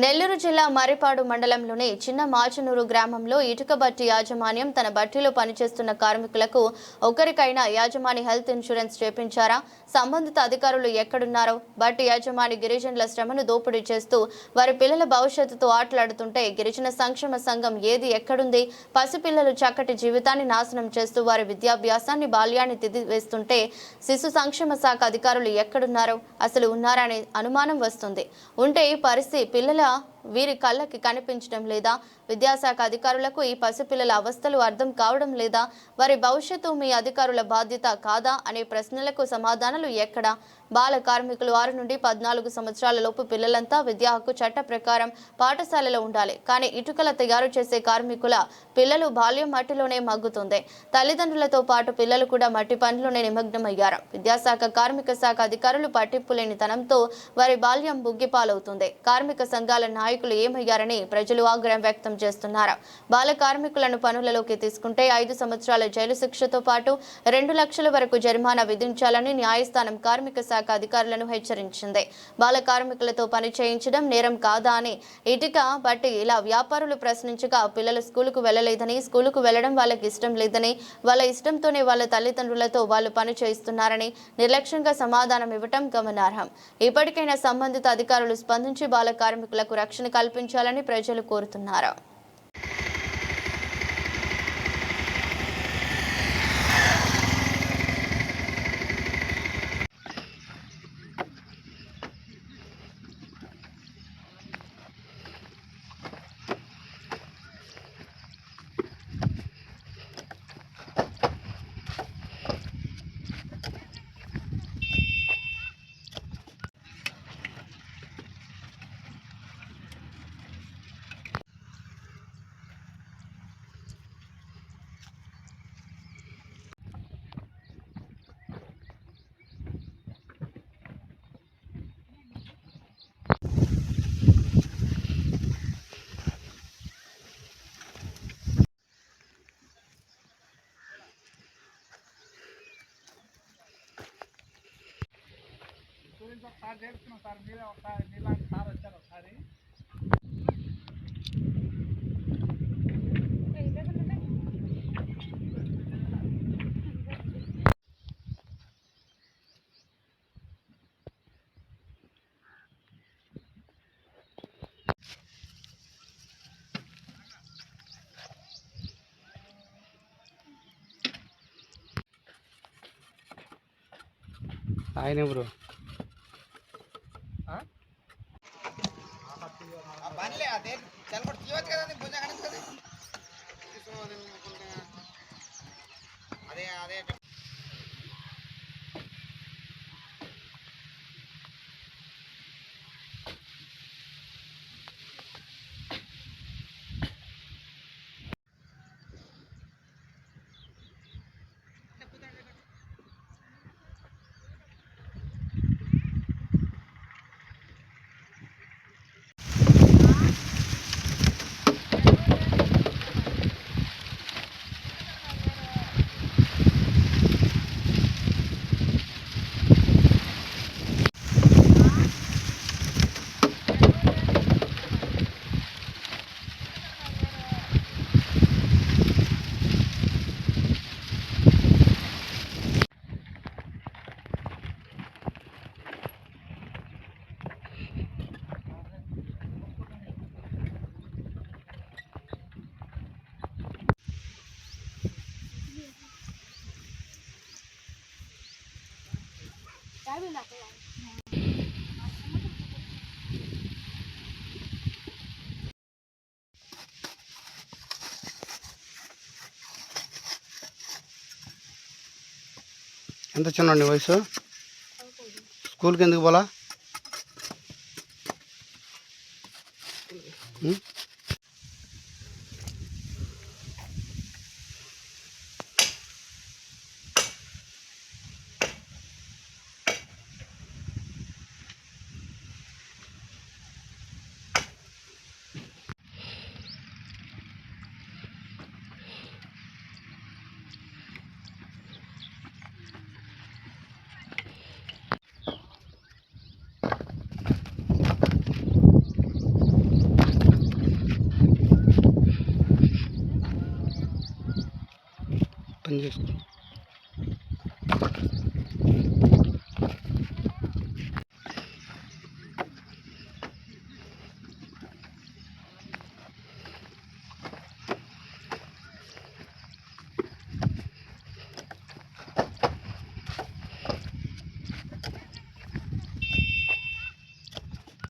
నెల్లూరు జిల్లా మర్రిపాడు మండలంలోని చిన్న మాచనూరు గ్రామంలో ఇటుక బట్టి యాజమాన్యం తన బట్టీలో పనిచేస్తున్న కార్మికులకు ఒకరికైనా యాజమాని హెల్త్ ఇన్సూరెన్స్ చేపించారా? సంబంధిత అధికారులు ఎక్కడున్నారో? బట్టి యాజమాని గిరిజనుల శ్రమను దోపిడీ చేస్తూ వారి పిల్లల భవిష్యత్తుతో ఆటలాడుతుంటే గిరిజన సంక్షేమ సంఘం ఏది ఎక్కడుంది? పసిపిల్లలు చక్కటి జీవితాన్ని నాశనం చేస్తూ వారి విద్యాభ్యాసాన్ని బాల్యాన్ని తిదివేస్తుంటే శిశు సంక్షేమ శాఖ అధికారులు ఎక్కడున్నారో? అసలు ఉన్నారనే అనుమానం వస్తుంది. ఉంటే ఈ పరిస్థితి పిల్లల వీరి కళ్ళకి కనిపించడం లేదా? విద్యాశాఖ అధికారులకు ఈ పసిపిల్లల అవస్థలు అర్థం కావడం లేదా? వారి భవిష్యత్తు మీ అధికారుల బాధ్యత కాదా అనే ప్రశ్నలకు సమాధానాలు ఎక్కడ? బాల కార్మికులు 6 నుండి 14 సంవత్సరాల లోపు పిల్లలంతా విద్యా హక్కు చట్ట ప్రకారం పాఠశాలలో ఉండాలి. కానీ ఇటుకల తయారు చేసే కార్మికుల పిల్లలు బాల్యం మట్టిలోనే మగ్గుతుంది. తల్లిదండ్రులతో పాటు పిల్లలు కూడా మట్టి పనిలోనే నిమగ్నమయ్యారు. విద్యాశాఖ కార్మిక శాఖ అధికారులు పట్టింపు లేని తనంతో వారి బాల్యం బుగ్గిపాలవుతుంది. కార్మిక సంఘాల నాయకులు ఏమయ్యారని ప్రజలు ఆగ్రహం వ్యక్తం చేస్తున్నారు. బాల కార్మికులను పనులలోకి తీసుకుంటే 5 సంవత్సరాల జైలు శిక్షతో పాటు 2 లక్షల వరకు జరిమానా విధించాలని న్యాయస్థానం కార్మిక శాఖ అధికారులను హెచ్చరించింది. బాల కార్మికులతో పని చేయించడం నేరం కాదా అని ఇటుక బట్టి ఇలా వ్యాపారులు ప్రశ్నించగా పిల్లలు స్కూలుకు వెళ్లలేదని, స్కూలుకు వెళ్లడం వాళ్ళకి ఇష్టం లేదని, వాళ్ళ ఇష్టంతోనే వాళ్ళ తల్లిదండ్రులతో వాళ్ళు పని చేయిస్తున్నారని నిర్లక్ష్యంగా సమాధానం ఇవ్వటం గమనార్హం. ఇప్పటికైనా సంబంధిత అధికారులు స్పందించి బాల కార్మికులకు రక్షణ కల్పించాలని ప్రజలు కోరుతున్నారు. ఒకసారి చేస్తున్నాం సార్, మీరే ఒకసారి మీలాంటి సార్ వచ్చారు ఒకసారి. ఆయన ఎవరు? పనిలే అదే చల్లబడి తీయవచ్చు కదా, భుజం కనిపిస్తుంది. అదే అదే ఎంత చిన్న వయసు? స్కూల్కి ఎందుకు పోలా? చేసుకో